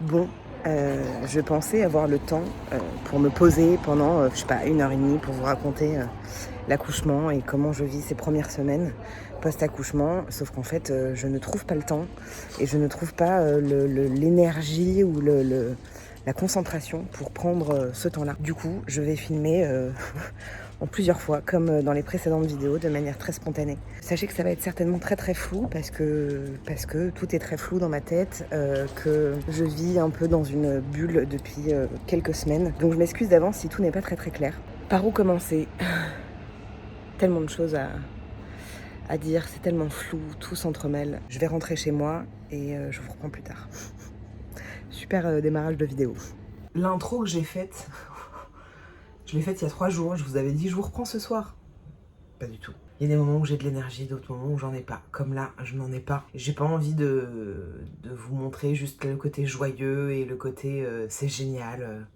Bon, je pensais avoir le temps pour me poser pendant, je sais pas, 1 heure et demie pour vous raconter l'accouchement et comment je vis ces premières semaines post-accouchement. Sauf qu'en fait, je ne trouve pas le temps et je ne trouve pas l'énergie ou la concentration pour prendre ce temps-là. Du coup, je vais filmer en plusieurs fois, comme dans les précédentes vidéos, de manière très spontanée. Sachez que ça va être certainement très très flou parce que tout est très flou dans ma tête, que je vis un peu dans une bulle depuis quelques semaines. Donc je m'excuse d'avance si tout n'est pas très très clair. Par où commencer? Tellement de choses à dire, c'est tellement flou, tout s'entremêle. Je vais rentrer chez moi et je vous reprends plus tard. Super démarrage de vidéo. L'intro que j'ai faite, je l'ai faite il y a 3 jours, je vous avais dit je vous reprends ce soir. Pas du tout. Il y a des moments où j'ai de l'énergie, d'autres moments où j'en ai pas. Comme là, je n'en ai pas. J'ai pas envie de vous montrer juste le côté joyeux et le côté c'est génial.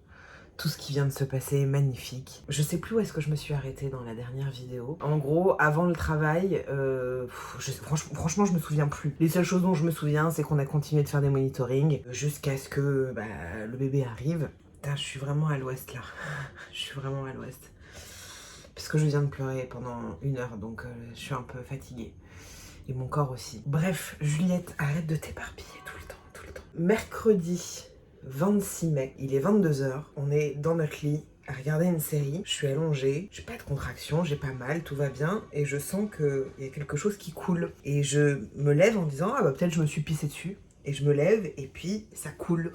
Tout ce qui vient de se passer est magnifique. Je sais plus où est-ce que je me suis arrêtée dans la dernière vidéo. En gros, avant le travail, franchement, je me souviens plus. Les seules choses dont je me souviens, c'est qu'on a continué de faire des monitorings jusqu'à ce que le bébé arrive. Putain, je suis vraiment à l'ouest là. Je suis vraiment à l'ouest. Parce que je viens de pleurer pendant 1 heure, donc je suis un peu fatiguée. Et mon corps aussi. Bref, Juliette, arrête de t'éparpiller tout le temps, tout le temps. Mercredi 26 mai, il est 22 h, on est dans notre lit à regarder une série. Je suis allongée, j'ai pas de contraction, j'ai pas mal, tout va bien. Et je sens qu'il y a quelque chose qui coule. Et je me lève en disant, ah bah peut-être je me suis pissée dessus. Et je me lève et puis ça coule.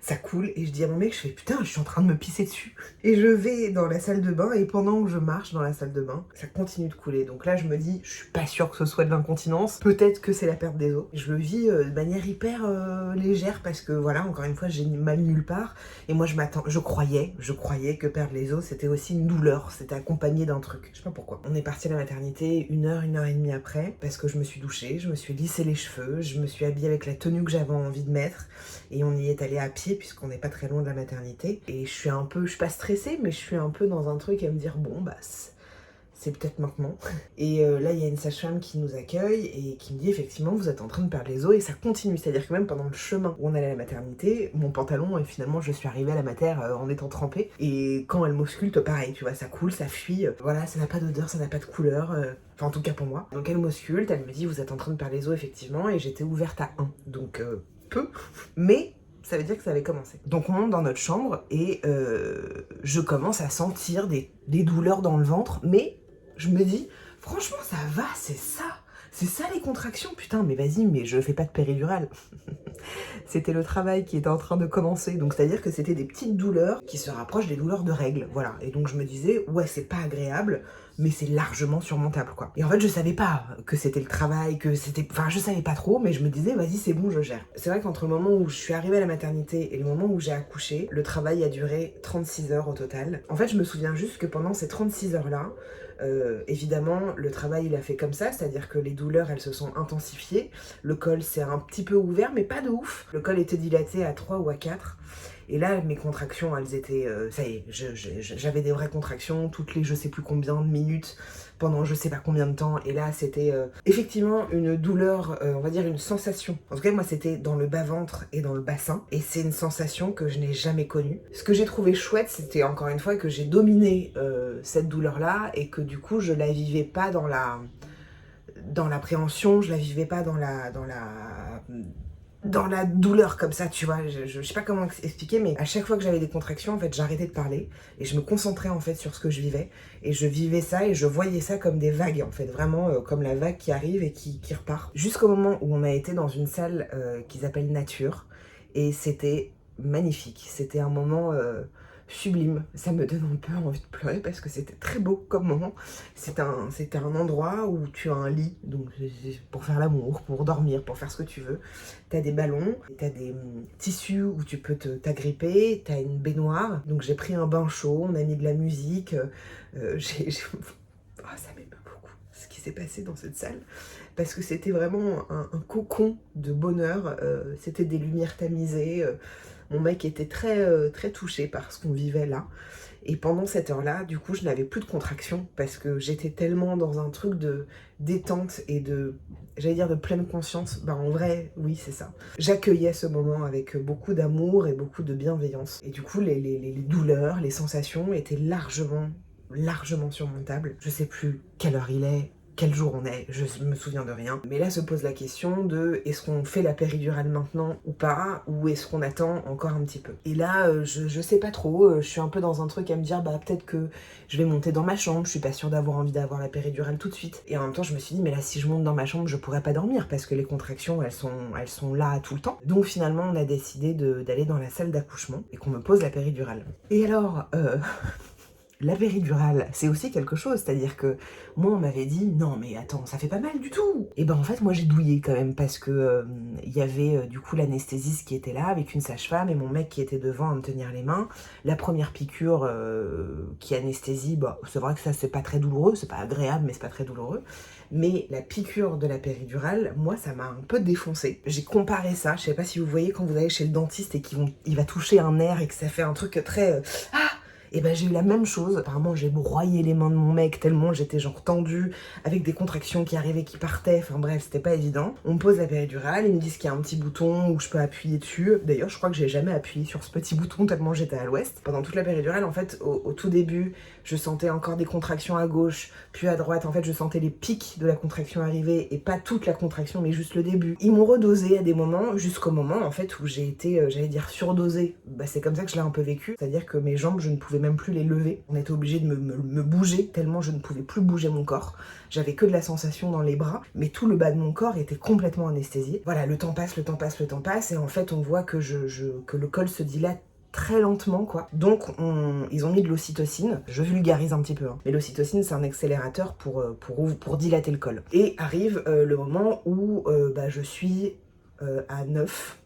Ça coule et je dis à mon mec, je fais putain, je suis en train de me pisser dessus. Et je vais dans la salle de bain et pendant que je marche dans la salle de bain, ça continue de couler. Donc là, je me dis, je suis pas sûre que ce soit de l'incontinence. Peut-être que c'est la perte des os. Je le vis de manière hyper légère parce que voilà, encore une fois, j'ai mal nulle part. Et moi, je croyais que perdre les os, c'était aussi une douleur. C'était accompagné d'un truc. Je sais pas pourquoi. On est parti à la maternité 1 heure et demie après parce que je me suis douchée, je me suis lissé les cheveux, je me suis habillée avec la tenue que j'avais envie de mettre et on y est allé à pied puisqu'on n'est pas très loin de la maternité. Et je suis pas stressée, mais je suis un peu dans un truc à me dire bon bah c'est peut-être maintenant. Et là il y a une sage-femme qui nous accueille et qui me dit effectivement vous êtes en train de perdre les os et ça continue. C'est-à-dire que même pendant le chemin où on allait à la maternité, mon pantalon et finalement je suis arrivée à la mater en étant trempée. Et quand elle m'ausculte, pareil, tu vois, ça coule, ça fuit. Voilà, ça n'a pas d'odeur, ça n'a pas de couleur. Enfin en tout cas pour moi. Donc elle m'ausculte, elle me dit vous êtes en train de perdre les os effectivement et j'étais ouverte à 1. Donc peu. Mais ça veut dire que ça avait commencé. Donc on monte dans notre chambre et je commence à sentir des douleurs dans le ventre, mais je me dis, franchement ça va, c'est ça. C'est ça les contractions, putain, mais vas-y, mais je fais pas de péridurale. C'était le travail qui était en train de commencer, donc c'est-à-dire que c'était des petites douleurs qui se rapprochent des douleurs de règles, voilà. Et donc je me disais, ouais, c'est pas agréable, mais c'est largement surmontable, quoi. Et en fait, je savais pas que c'était le travail, que c'était... Enfin, je savais pas trop, mais je me disais, vas-y, c'est bon, je gère. C'est vrai qu'entre le moment où je suis arrivée à la maternité et le moment où j'ai accouché, le travail a duré 36 heures au total. En fait, je me souviens juste que pendant ces 36 heures-là, évidemment, le travail il a fait comme ça, c'est-à-dire que les douleurs elles se sont intensifiées, le col s'est un petit peu ouvert, mais pas de ouf. Le col était dilaté à 3 ou à 4. Et là, mes contractions, elles étaient... ça y est, j'avais des vraies contractions toutes les je sais plus combien de minutes, pendant je sais pas combien de temps. Et là, c'était effectivement une douleur, on va dire une sensation. En tout cas, moi, c'était dans le bas-ventre et dans le bassin. Et c'est une sensation que je n'ai jamais connue. Ce que j'ai trouvé chouette, c'était encore une fois que j'ai dominé cette douleur-là et que du coup, je la vivais pas dans l'appréhension, je la vivais pas dans la douleur comme ça, tu vois, je sais pas comment expliquer, mais à chaque fois que j'avais des contractions, en fait, j'arrêtais de parler et je me concentrais en fait sur ce que je vivais et je vivais ça et je voyais ça comme des vagues en fait, vraiment comme la vague qui arrive et qui repart. Jusqu'au moment où on a été dans une salle qu'ils appellent nature et c'était magnifique, c'était un moment sublime. Ça me donne un peu envie de pleurer parce que c'était très beau comme moment. C'était un endroit où tu as un lit, donc pour faire l'amour, pour dormir, pour faire ce que tu veux. T'as des ballons, t'as des tissus où tu peux t'agripper, t'as une baignoire. Donc j'ai pris un bain chaud, on a mis de la musique. Oh, ça m'émeut beaucoup. ce qui s'est passé dans cette salle, parce que c'était vraiment un cocon de bonheur, c'était des lumières tamisées, mon mec était très touché par ce qu'on vivait là. Et pendant cette heure-là, du coup, je n'avais plus de contraction parce que j'étais tellement dans un truc de détente et de, j'allais dire de pleine conscience. Bah en vrai, oui, c'est ça. J'accueillais ce moment avec beaucoup d'amour et beaucoup de bienveillance. Et du coup, les douleurs, les sensations étaient largement surmontables. Je sais plus quelle heure il est, quel jour on est, je me souviens de rien. Mais là se pose la question de est-ce qu'on fait la péridurale maintenant ou pas, ou est-ce qu'on attend encore un petit peu. Et là, je sais pas trop, je suis un peu dans un truc à me dire, bah peut-être que je vais monter dans ma chambre, je suis pas sûre d'avoir envie d'avoir la péridurale tout de suite. Et en même temps, je me suis dit, mais là, si je monte dans ma chambre, je pourrais pas dormir parce que les contractions, elles sont là tout le temps. Donc finalement, on a décidé d'aller dans la salle d'accouchement et qu'on me pose la péridurale. Et alors, la péridurale, c'est aussi quelque chose, c'est-à-dire que moi on m'avait dit non mais attends, ça fait pas mal du tout. Et ben en fait moi j'ai douillé quand même parce que il y avait du coup l'anesthésiste qui était là avec une sage-femme et mon mec qui était devant à me tenir les mains. La première piqûre qui anesthésie, bah c'est vrai que ça c'est pas très douloureux, c'est pas agréable mais c'est pas très douloureux. Mais la piqûre de la péridurale, moi ça m'a un peu défoncé. J'ai comparé ça, je sais pas si vous voyez quand vous allez chez le dentiste et qu'il va toucher un nerf et que ça fait un truc très et ben j'ai eu la même chose, apparemment j'ai broyé les mains de mon mec tellement j'étais genre tendue, avec des contractions qui arrivaient, qui partaient, enfin bref c'était pas évident. On me pose la péridurale, ils me disent qu'il y a un petit bouton où je peux appuyer dessus. D'ailleurs je crois que j'ai jamais appuyé sur ce petit bouton tellement j'étais à l'ouest. Pendant toute la péridurale en fait au tout début je sentais encore des contractions à gauche, puis à droite, en fait je sentais les pics de la contraction arriver et pas toute la contraction mais juste le début. Ils m'ont redosé à des moments jusqu'au moment en fait où j'ai été, j'allais dire surdosée. Bah c'est comme ça que je l'ai un peu vécu, c'est-à-dire que mes jambes je ne pouvais même plus les lever. On était obligé de me bouger tellement je ne pouvais plus bouger mon corps. J'avais que de la sensation dans les bras, mais tout le bas de mon corps était complètement anesthésié. Voilà, le temps passe, et en fait on voit que que le col se dilate très lentement quoi. Donc ils ont mis de l'ocytocine, je vulgarise un petit peu, hein. Mais l'ocytocine c'est un accélérateur pour dilater le col. Et arrive le moment où bah, je suis à 9,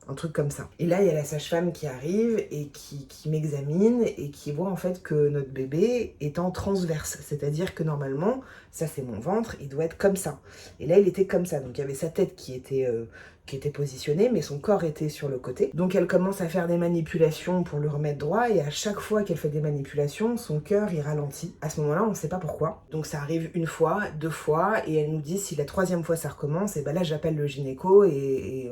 un truc comme ça. Et là, il y a la sage-femme qui arrive et qui m'examine et qui voit en fait que notre bébé est en transverse. C'est-à-dire que normalement, ça c'est mon ventre, il doit être comme ça. Et là, il était comme ça. Donc il y avait sa tête qui était positionnée, mais son corps était sur le côté. Donc elle commence à faire des manipulations pour le remettre droit et à chaque fois qu'elle fait des manipulations, son cœur il ralentit. À ce moment-là, on ne sait pas pourquoi. Donc ça arrive une fois, deux fois et elle nous dit si la troisième fois ça recommence, et ben là j'appelle le gynéco et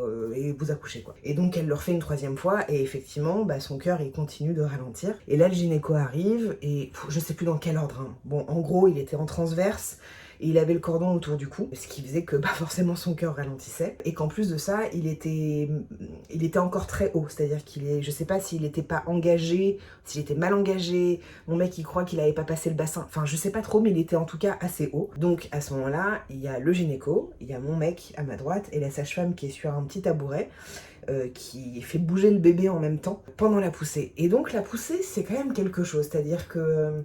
vous accouchez quoi. Et donc elle le refait une troisième fois et effectivement bah, son cœur il continue de ralentir. Et là le gynéco arrive et je sais plus dans quel ordre, hein. Bon en gros il était en transverse et il avait le cordon autour du cou, ce qui faisait que bah, forcément son cœur ralentissait et qu'en plus de ça il était encore très haut, c'est-à-dire qu'il est, je sais pas s'il était pas engagé, s'il était mal engagé, mon mec il croit qu'il avait pas passé le bassin, enfin je sais pas trop mais il était en tout cas assez haut. Donc à ce moment-là il y a le gynéco, il y a mon mec à ma droite et la sage-femme qui est sur un petit tabouret qui fait bouger le bébé en même temps pendant la poussée. Et donc la poussée c'est quand même quelque chose, c'est-à-dire que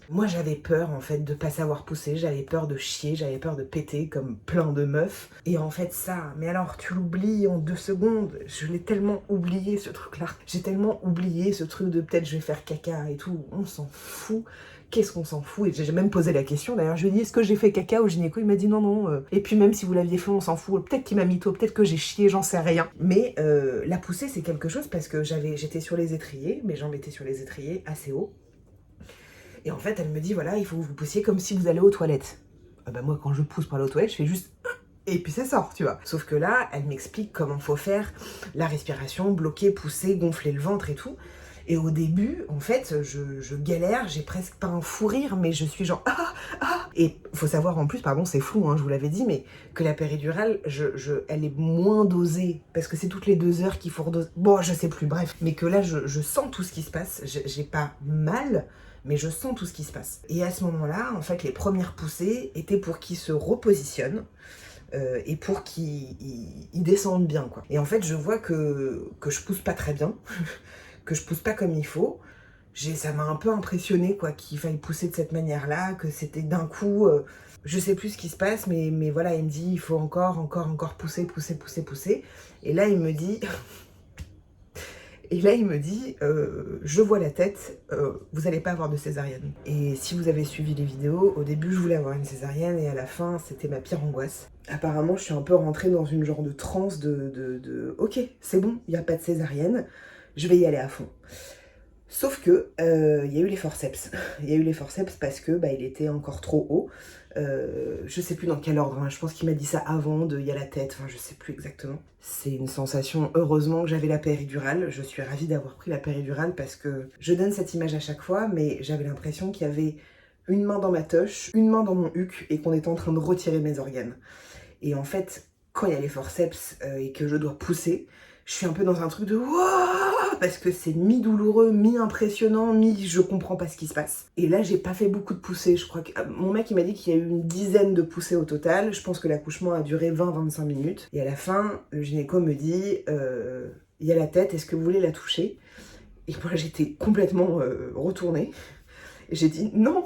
moi j'avais peur en fait de pas savoir pousser, j'avais peur de chier, j'avais peur de péter comme plein de meufs. Et en fait ça, mais alors tu l'oublies en 2 secondes, je l'ai tellement oublié ce truc là. J'ai tellement oublié ce truc de peut-être je vais faire caca et tout, on s'en fout. Qu'est-ce qu'on s'en fout? Et j'ai même posé la question, d'ailleurs je lui ai dit est-ce que j'ai fait caca au gynéco? Il m'a dit non non, et puis même si vous l'aviez fait on s'en fout, peut-être qu'il m'a mytho, peut-être que j'ai chié, j'en sais rien. Mais la poussée c'est quelque chose parce que j'étais sur les étriers, mes jambes étaient sur les étriers assez haut. Et en fait, elle me dit, voilà, il faut que vous poussiez comme si vous allez aux toilettes. Ah bah moi, quand je pousse pour aller aux toilettes, je fais juste... Et puis ça sort, tu vois. Sauf que là, elle m'explique comment faut faire la respiration, bloquer, pousser, gonfler le ventre et tout. Et au début, en fait, je galère, j'ai presque pas un fou rire, mais je suis genre ah ah. Et faut savoir en plus, pardon, c'est flou, hein, je vous l'avais dit, mais que la péridurale, elle est moins dosée parce que c'est toutes les 2 heures qu'il faut redoser. Bon, je sais plus, bref, mais que là, je sens tout ce qui se passe. J'ai pas mal, mais je sens tout ce qui se passe. Et à ce moment-là, en fait, les premières poussées étaient pour qu'il se repositionne. Et pour qu'ils descendent bien quoi. Et en fait je vois que je pousse pas très bien, que je pousse pas comme il faut. Ça m'a un peu impressionné quoi, qu'il faille pousser de cette manière là, que c'était d'un coup, je sais plus ce qui se passe, mais voilà, il me dit il faut encore pousser. Et là il me dit, Et là, il me dit, je vois la tête, vous n'allez pas avoir de césarienne. Et si vous avez suivi les vidéos, au début, je voulais avoir une césarienne et à la fin, c'était ma pire angoisse. Apparemment, je suis un peu rentrée dans une genre de transe ok, c'est bon, il n'y a pas de césarienne, je vais y aller à fond. Sauf que il y a eu les forceps. Il y a eu les forceps parce que il était encore trop haut. Je sais plus dans quel ordre, hein. Je pense qu'il m'a dit ça avant de il y a la tête, enfin je sais plus exactement. C'est une sensation, heureusement que j'avais la péridurale. Je suis ravie d'avoir pris la péridurale parce que je donne cette image à chaque fois, mais j'avais l'impression qu'il y avait une main dans ma toche, une main dans mon huc et qu'on était en train de retirer mes organes. Et en fait, quand il y a les forceps et que je dois pousser, je suis un peu dans un truc de wouah, parce que c'est mi-douloureux, mi-impressionnant, mi-je comprends pas ce qui se passe. Et là, j'ai pas fait beaucoup de poussées. Je crois que mon mec, il m'a dit qu'il y a eu une dizaine de poussées au total. Je pense que l'accouchement a duré 20-25 minutes. Et à la fin, le gynéco me dit il y a la tête, est-ce que vous voulez la toucher? Et moi, j'étais complètement retournée. Et j'ai dit non,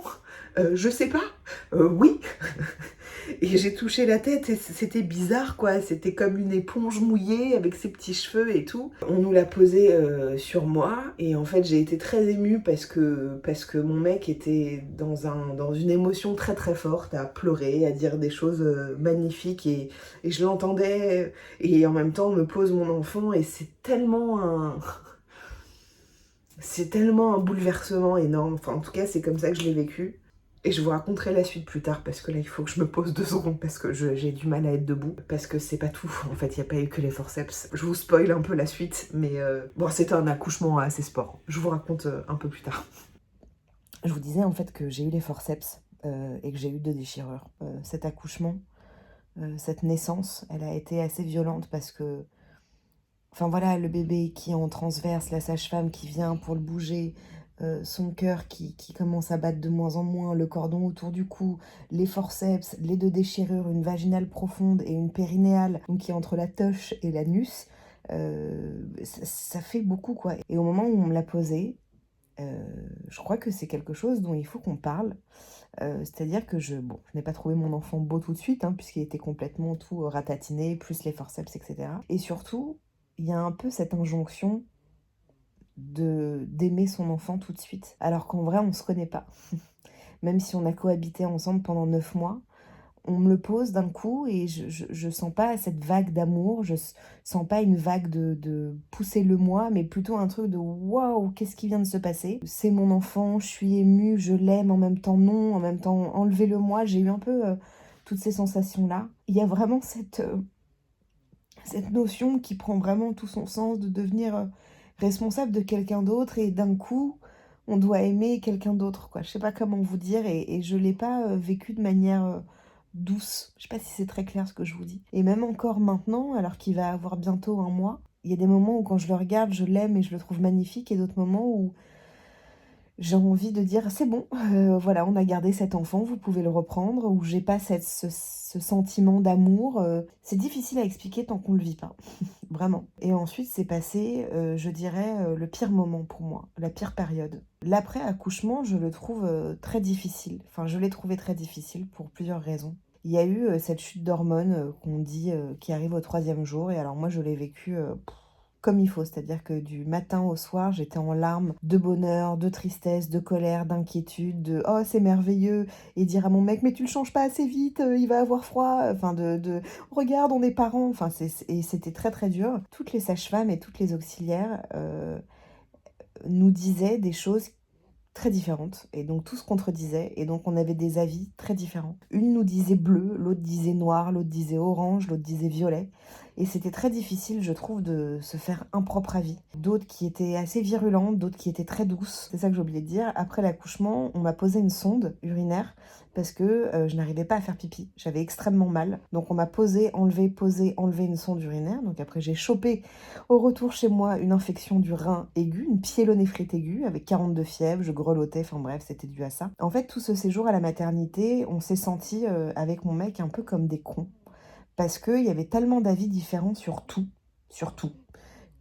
je sais pas, oui. Et j'ai touché la tête et c'était bizarre quoi, c'était comme une éponge mouillée avec ses petits cheveux et tout. On nous l'a posé sur moi et en fait j'ai été très émue parce que mon mec était dans une émotion très très forte, à pleurer, à dire des choses magnifiques et je l'entendais et en même temps on me pose mon enfant et c'est tellement un bouleversement énorme, enfin en tout cas c'est comme ça que je l'ai vécu. Et je vous raconterai la suite plus tard parce que là il faut que je me pose 2 secondes parce que j'ai du mal à être debout. Parce que c'est pas tout, en fait il n'y a pas eu que les forceps. Je vous spoil un peu la suite mais bon c'était un accouchement assez sport. Je vous raconte un peu plus tard. Je vous disais en fait que j'ai eu les forceps et que j'ai eu 2 déchirures. Cet accouchement, cette naissance, elle a été assez violente parce que... Enfin voilà, le bébé qui est en transverse, la sage-femme qui vient pour le bouger, son cœur qui commence à battre de moins en moins, le cordon autour du cou, les forceps, les 2 déchirures, une vaginale profonde et une périnéale, donc qui est entre la toche et l'anus, ça fait beaucoup quoi. Et au moment où on me l'a posé, je crois que c'est quelque chose dont il faut qu'on parle. C'est-à-dire que je n'ai pas trouvé mon enfant beau tout de suite, hein, puisqu'il était complètement tout ratatiné, plus les forceps, etc. Et surtout, il y a un peu cette injonction d'aimer son enfant tout de suite, alors qu'en vrai, on se connaît pas. Même si on a cohabité ensemble pendant 9 mois, on me le pose d'un coup et je sens pas cette vague d'amour, je sens pas une vague de pousser le moi, mais plutôt un truc de waouh, qu'est-ce qui vient de se passer? C'est mon enfant, je suis émue, je l'aime, en même temps non, en même temps enlever le moi, j'ai eu un peu toutes ces sensations-là. Il y a vraiment cette notion qui prend vraiment tout son sens de devenir responsable de quelqu'un d'autre et d'un coup, on doit aimer quelqu'un d'autre, quoi. Je sais pas comment vous dire et je l'ai pas vécu de manière douce. Je sais pas si c'est très clair ce que je vous dis. Et même encore maintenant, alors qu'il va avoir bientôt 1 mois, il y a des moments où quand je le regarde, je l'aime et je le trouve magnifique et d'autres moments où j'ai envie de dire c'est bon, voilà, on a gardé cet enfant, vous pouvez le reprendre, ou j'ai pas ce sentiment d'amour. C'est difficile à expliquer tant qu'on le vit pas, vraiment. Et ensuite, c'est passé, je dirais, le pire moment pour moi, la pire période. L'après-accouchement, je le trouve très difficile. Enfin, je l'ai trouvé très difficile pour plusieurs raisons. Il y a eu cette chute d'hormones qu'on dit qui arrive au 3e jour, et alors moi, je l'ai vécu comme il faut, c'est-à-dire que du matin au soir, j'étais en larmes de bonheur, de tristesse, de colère, d'inquiétude, de «Oh, c'est merveilleux» et dire à mon mec «Mais tu le changes pas assez vite, il va avoir froid», enfin de «Regarde, on est parents», enfin et c'était très, très dur. Toutes les sages-femmes et toutes les auxiliaires, nous disaient des choses très différentes et donc tout se contredisait et donc on avait des avis très différents. Une nous disait bleu, l'autre disait noir, l'autre disait orange, l'autre disait violet et c'était très difficile je trouve de se faire un propre avis. D'autres qui étaient assez virulentes, d'autres qui étaient très douces. C'est ça que j'ai oublié de dire. Après l'accouchement, on m'a posé une sonde urinaire parce que je n'arrivais pas à faire pipi. J'avais extrêmement mal. Donc on m'a posé, enlevé une sonde urinaire. Donc après j'ai chopé au retour chez moi une infection du rein aiguë, une pyélonéphrite aiguë avec 42 fièvres, je grelottais, enfin bref, c'était dû à ça. En fait, tout ce séjour à la maternité, on s'est sentis avec mon mec un peu comme des cons. Parce qu'il y avait tellement d'avis différents sur tout,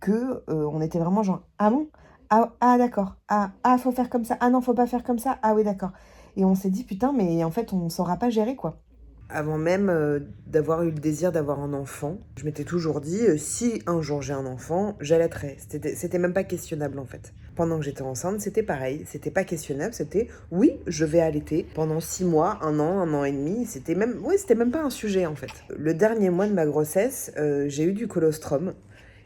que on était vraiment genre «Ah bon? Ah d'accord. Ah faut faire comme ça. Ah non, faut pas faire comme ça. Ah oui d'accord». Et on s'est dit: «Putain, mais en fait, on saura pas gérer quoi». avant même d'avoir eu le désir d'avoir un enfant. Je m'étais toujours dit, si un jour j'ai un enfant, j'allaiterai. C'était même pas questionnable en fait. Pendant que j'étais enceinte, c'était pareil. C'était pas questionnable, c'était oui, je vais allaiter pendant 6 mois, un an et demi. C'était même pas un sujet en fait. Le dernier mois de ma grossesse, j'ai eu du colostrum.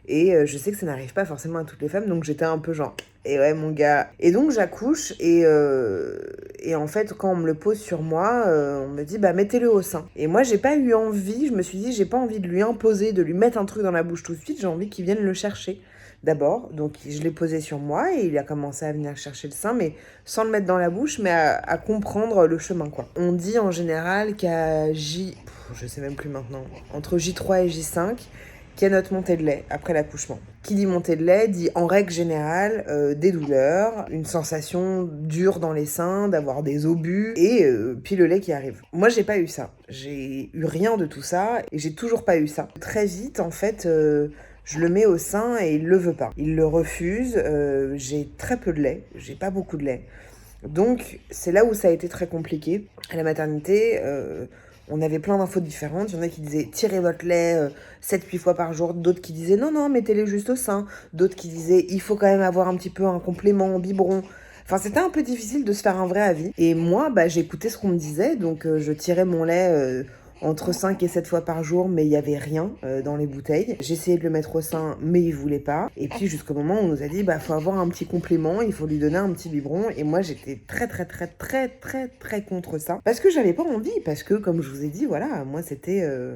Et je sais que ça n'arrive pas forcément à toutes les femmes, donc j'étais un peu genre, et ouais mon gars. Et donc j'accouche, et en fait quand on me le pose sur moi, on me dit bah mettez-le au sein. Et moi j'ai pas eu envie, je me suis dit j'ai pas envie de lui imposer, de lui mettre un truc dans la bouche tout de suite, j'ai envie qu'il vienne le chercher d'abord. Donc je l'ai posé sur moi et il a commencé à venir chercher le sein, mais sans le mettre dans la bouche, mais à comprendre le chemin quoi. On dit en général qu'à je sais même plus maintenant, entre J3 et J5, qu'il y a notre montée de lait après l'accouchement. Qui dit montée de lait dit en règle générale des douleurs, une sensation dure dans les seins, d'avoir des obus et puis le lait qui arrive. Moi j'ai pas eu ça, j'ai eu rien de tout ça et j'ai toujours pas eu ça. Très vite en fait je le mets au sein et il le veut pas. Il le refuse, j'ai très peu de lait, j'ai pas beaucoup de lait. Donc c'est là où ça a été très compliqué. À la maternité, on avait plein d'infos différentes. Il y en a qui disaient tirez votre lait 7-8 fois par jour. D'autres qui disaient non, mettez-les juste au sein. D'autres qui disaient il faut quand même avoir un petit peu un complément, biberon. Enfin, c'était un peu difficile de se faire un vrai avis. Et moi, j'écoutais ce qu'on me disait. Donc, je tirais mon lait entre 5 et 7 fois par jour, mais il n'y avait rien dans les bouteilles. J'essayais de le mettre au sein, mais il voulait pas. Et puis, jusqu'au moment où on nous a dit, faut avoir un petit complément, il faut lui donner un petit biberon. Et moi, j'étais très contre ça. Parce que j'avais pas envie, parce que, comme je vous ai dit, voilà, moi, c'était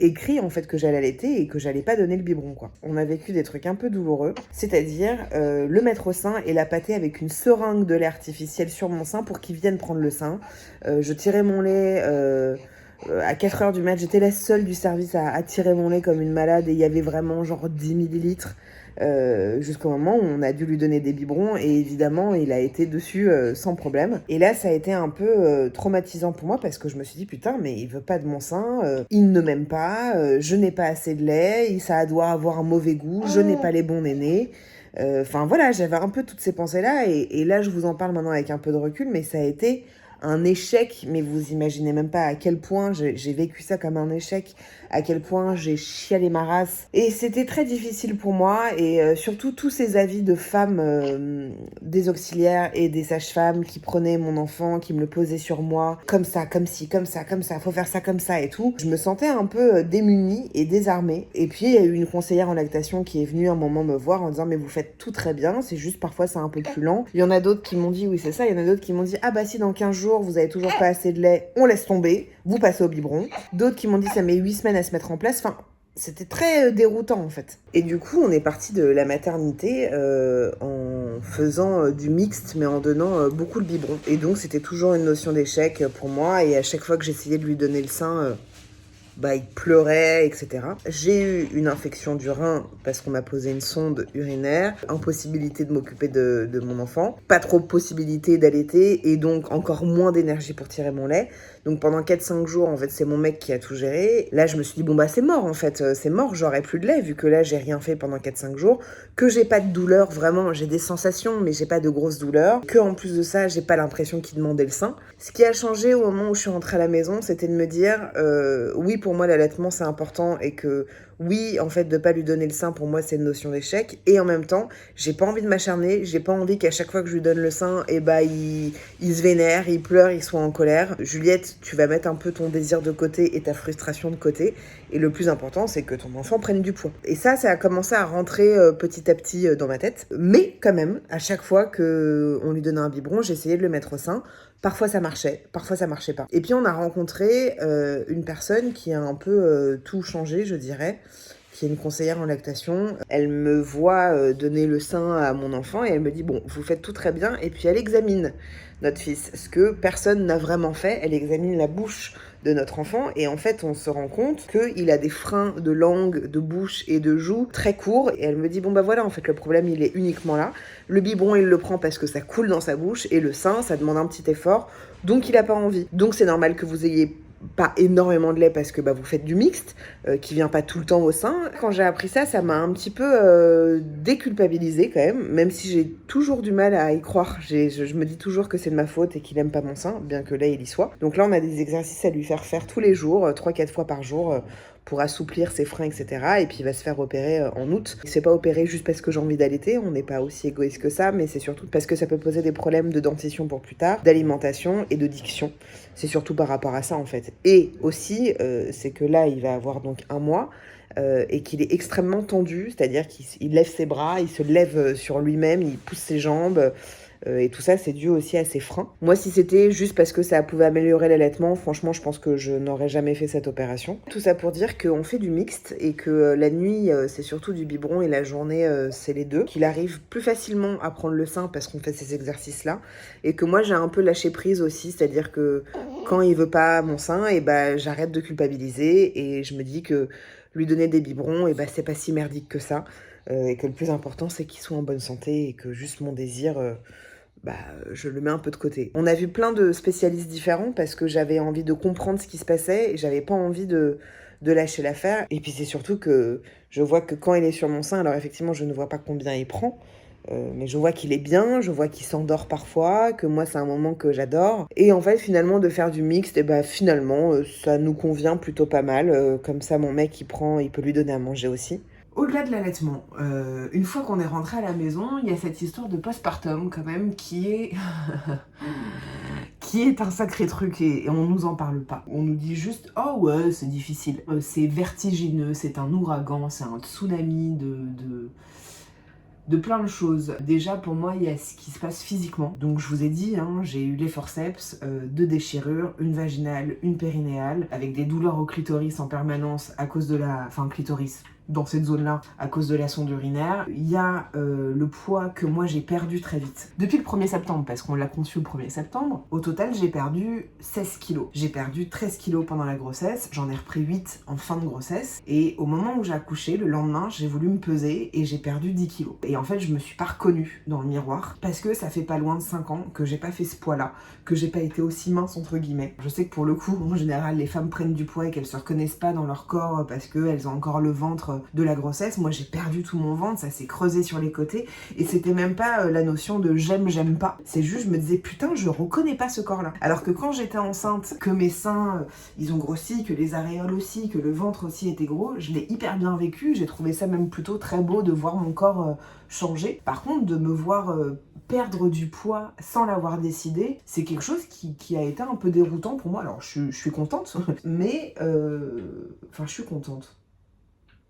écrit en fait que j'allais allaiter et que j'allais pas donner le biberon quoi. On a vécu des trucs un peu douloureux, c'est-à-dire le mettre au sein et la pâter avec une seringue de lait artificiel sur mon sein pour qu'il vienne prendre le sein. Je tirais mon lait à 4h du mat', j'étais la seule du service à tirer mon lait comme une malade et il y avait vraiment genre 10 millilitres. Jusqu'au moment où on a dû lui donner des biberons et évidemment il a été dessus sans problème et là ça a été un peu traumatisant pour moi parce que je me suis dit putain mais il veut pas de mon sein, il ne m'aime pas, je n'ai pas assez de lait, ça doit avoir un mauvais goût, je n'ai pas les bons nénés. Enfin voilà, j'avais un peu toutes ces pensées là et là je vous en parle maintenant avec un peu de recul, mais ça a été un échec, mais vous imaginez même pas à quel point j'ai vécu ça comme un échec, à quel point j'ai chialé ma race. Et c'était très difficile pour moi, et surtout tous ces avis de femmes, des auxiliaires et des sages-femmes qui prenaient mon enfant, qui me le posaient sur moi, comme ça, comme ci, comme ça, faut faire ça comme ça et tout. Je me sentais un peu démunie et désarmée. Et puis il y a eu une conseillère en lactation qui est venue un moment me voir en disant mais vous faites tout très bien, c'est juste parfois c'est un peu plus lent. Il y en a d'autres qui m'ont dit oui c'est ça, il y en a d'autres qui m'ont dit ah bah si dans 15 jours vous avez toujours pas assez de lait, on laisse tomber, vous passez au biberon. D'autres qui m'ont dit ça met 8 semaines à se mettre en place. Enfin, c'était très déroutant en fait. Et du coup, on est parti de la maternité en faisant du mixte, mais en donnant beaucoup le biberon. Et donc, c'était toujours une notion d'échec pour moi. Et à chaque fois que j'essayais de lui donner le sein, il pleurait, etc. J'ai eu une infection du rein parce qu'on m'a posé une sonde urinaire, impossibilité de m'occuper de mon enfant, pas trop de possibilité d'allaiter et donc encore moins d'énergie pour tirer mon lait. Donc pendant 4-5 jours, en fait, c'est mon mec qui a tout géré. Là, je me suis dit, c'est mort, en fait. C'est mort, j'aurai plus de lait, vu que là, j'ai rien fait pendant 4-5 jours. Que j'ai pas de douleur, vraiment, j'ai des sensations, mais j'ai pas de grosses douleurs. Que en plus de ça, j'ai pas l'impression qu'il demandait le sein. Ce qui a changé au moment où je suis rentrée à la maison, c'était de me dire, oui, pour moi, l'allaitement, c'est important et que oui, en fait, de pas lui donner le sein, pour moi, c'est une notion d'échec. Et en même temps, j'ai pas envie de m'acharner, j'ai pas envie qu'à chaque fois que je lui donne le sein, il se vénère, il pleure, il soit en colère. Juliette, tu vas mettre un peu ton désir de côté et ta frustration de côté. Et le plus important, c'est que ton enfant prenne du poids. Et ça a commencé à rentrer petit à petit dans ma tête. Mais quand même, à chaque fois qu'on lui donnait un biberon, j'essayais de le mettre au sein. Parfois ça marchait, parfois ça marchait pas. Et puis on a rencontré une personne qui a un peu tout changé, je dirais, qui est une conseillère en lactation. Elle me voit donner le sein à mon enfant et elle me dit bon, vous faites tout très bien. Et puis elle examine notre fils, ce que personne n'a vraiment fait. Elle examine la bouche de notre enfant et en fait on se rend compte qu'il a des freins de langue, de bouche et de joue très courts et elle me dit voilà en fait le problème il est uniquement là, le biberon il le prend parce que ça coule dans sa bouche et le sein ça demande un petit effort donc il a pas envie, donc c'est normal que vous ayez pas énormément de lait parce que vous faites du mixte qui vient pas tout le temps au sein. Quand j'ai appris ça, ça m'a un petit peu déculpabilisée quand même si j'ai toujours du mal à y croire. Je me dis toujours que c'est de ma faute et qu'il aime pas mon sein, bien que là il y soit. Donc là on a des exercices à lui faire faire tous les jours, 3-4 fois par jour, pour assouplir ses freins, etc. Et puis il va se faire opérer en août. Il se fait pas opérer juste parce que j'ai envie d'allaiter, on n'est pas aussi égoïste que ça, mais c'est surtout parce que ça peut poser des problèmes de dentition pour plus tard, d'alimentation et de diction. C'est surtout par rapport à ça en fait. Et aussi, c'est que là il va avoir donc 1 mois, et qu'il est extrêmement tendu, c'est-à-dire qu'il lève ses bras, il se lève sur lui-même, il pousse ses jambes, et tout ça c'est dû aussi à ses freins. Moi si c'était juste parce que ça pouvait améliorer l'allaitement, franchement je pense que je n'aurais jamais fait cette opération. Tout ça pour dire qu'on fait du mixte et que la nuit c'est surtout du biberon et la journée c'est les deux. Qu'il arrive plus facilement à prendre le sein parce qu'on fait ces exercices là, et que moi j'ai un peu lâché prise aussi, c'est-à-dire que quand il veut pas mon sein, et j'arrête de culpabiliser et je me dis que lui donner des biberons, et c'est pas si merdique que ça, et que le plus important c'est qu'il soit en bonne santé et que juste mon désir, je le mets un peu de côté. On a vu plein de spécialistes différents parce que j'avais envie de comprendre ce qui se passait et j'avais pas envie de lâcher l'affaire. Et puis c'est surtout que je vois que quand il est sur mon sein, alors effectivement je ne vois pas combien il prend, mais je vois qu'il est bien, je vois qu'il s'endort parfois, que moi c'est un moment que j'adore. Et en fait finalement de faire du mixte, finalement ça nous convient plutôt pas mal. Comme ça mon mec il peut lui donner à manger aussi. Au-delà de l'allaitement, une fois qu'on est rentré à la maison, il y a cette histoire de postpartum quand même qui est qui est un sacré truc et on nous en parle pas. On nous dit juste oh ouais c'est difficile, c'est vertigineux, c'est un ouragan, c'est un tsunami de plein de choses. Déjà pour moi il y a ce qui se passe physiquement. Donc je vous ai dit, j'ai eu les forceps, 2 déchirures, une vaginale, une périnéale, avec des douleurs au clitoris en permanence à cause de clitoris, dans cette zone-là, à cause de la sonde urinaire. Il y a le poids que moi j'ai perdu très vite. Depuis le 1er septembre, parce qu'on l'a conçu le 1er septembre, au total j'ai perdu 16 kilos. J'ai perdu 13 kilos pendant la grossesse, j'en ai repris 8 en fin de grossesse, et au moment où j'ai accouché, le lendemain, j'ai voulu me peser et j'ai perdu 10 kilos. Et en fait, je me suis pas reconnue dans le miroir, parce que ça fait pas loin de 5 ans que j'ai pas fait ce poids-là, que j'ai pas été aussi mince entre guillemets. Je sais que pour le coup, en général, les femmes prennent du poids et qu'elles se reconnaissent pas dans leur corps parce qu'elles ont encore le ventre de la grossesse. Moi j'ai perdu tout mon ventre, ça s'est creusé sur les côtés et c'était même pas la notion de j'aime pas, c'est juste je me disais putain je reconnais pas ce corps là, alors que quand j'étais enceinte, que mes seins ils ont grossi, que les aréoles aussi, que le ventre aussi était gros, je l'ai hyper bien vécu, j'ai trouvé ça même plutôt très beau de voir mon corps changer. Par contre de me voir perdre du poids sans l'avoir décidé, c'est quelque chose qui a été un peu déroutant pour moi. Alors je suis contente, mais je suis contente.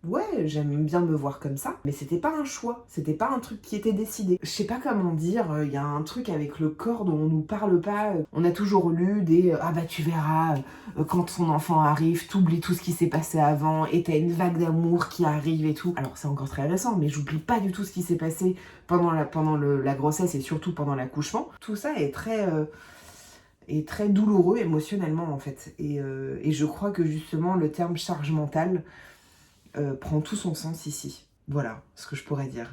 Ouais, j'aime bien me voir comme ça, mais c'était pas un choix, c'était pas un truc qui était décidé. Je sais pas comment dire, il y a un truc avec le corps dont on nous parle pas. On a toujours lu des ah bah tu verras, quand ton enfant arrive, t'oublies tout ce qui s'est passé avant et t'as une vague d'amour qui arrive et tout. Alors c'est encore très récent, mais j'oublie pas du tout ce qui s'est passé pendant la grossesse et surtout pendant l'accouchement. Tout ça est très douloureux émotionnellement en fait. Et je crois que justement le terme charge mentale prend tout son sens ici. Voilà ce que je pourrais dire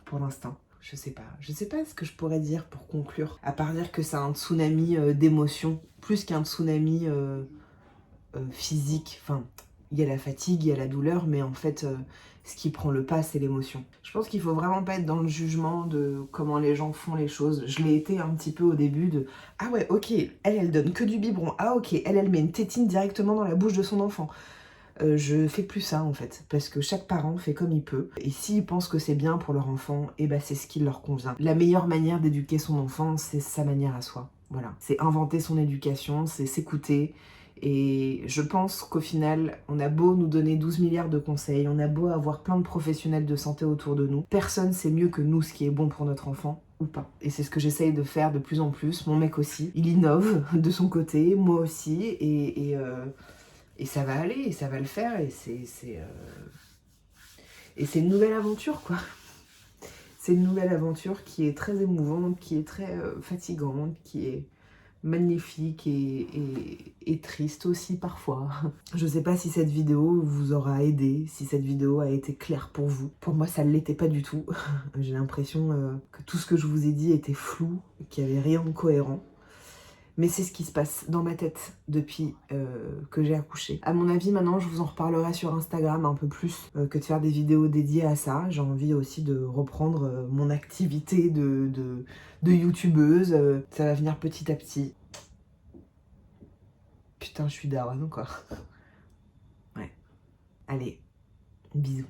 pour l'instant. Je sais pas ce que je pourrais dire pour conclure, à part dire que c'est un tsunami d'émotions, plus qu'un tsunami physique. Enfin, il y a la fatigue, il y a la douleur, mais en fait, ce qui prend le pas, c'est l'émotion. Je pense qu'il faut vraiment pas être dans le jugement de comment les gens font les choses. Je l'ai été un petit peu au début de « Ah ouais, ok, elle donne que du biberon. Ah ok, elle met une tétine directement dans la bouche de son enfant. » Je fais plus ça en fait, parce que chaque parent fait comme il peut, et s'ils pensent que c'est bien pour leur enfant, c'est ce qui leur convient. La meilleure manière d'éduquer son enfant, c'est sa manière à soi. Voilà, c'est inventer son éducation, c'est s'écouter, et je pense qu'au final, on a beau nous donner 12 milliards de conseils, on a beau avoir plein de professionnels de santé autour de nous, personne sait mieux que nous ce qui est bon pour notre enfant, ou pas. Et c'est ce que j'essaye de faire de plus en plus, mon mec aussi, il innove de son côté, moi aussi, et ça va aller, et ça va le faire, et c'est une nouvelle aventure, quoi. C'est une nouvelle aventure qui est très émouvante, qui est très fatigante, qui est magnifique et triste aussi parfois. Je sais pas si cette vidéo vous aura aidé, si cette vidéo a été claire pour vous. Pour moi, ça ne l'était pas du tout. J'ai l'impression que tout ce que je vous ai dit était flou, qu'il n'y avait rien de cohérent. Mais c'est ce qui se passe dans ma tête depuis que j'ai accouché. À mon avis, maintenant, je vous en reparlerai sur Instagram un peu plus que de faire des vidéos dédiées à ça. J'ai envie aussi de reprendre mon activité de youtubeuse. Ça va venir petit à petit. Putain, je suis daronne, quoi. Ouais. Allez, bisous.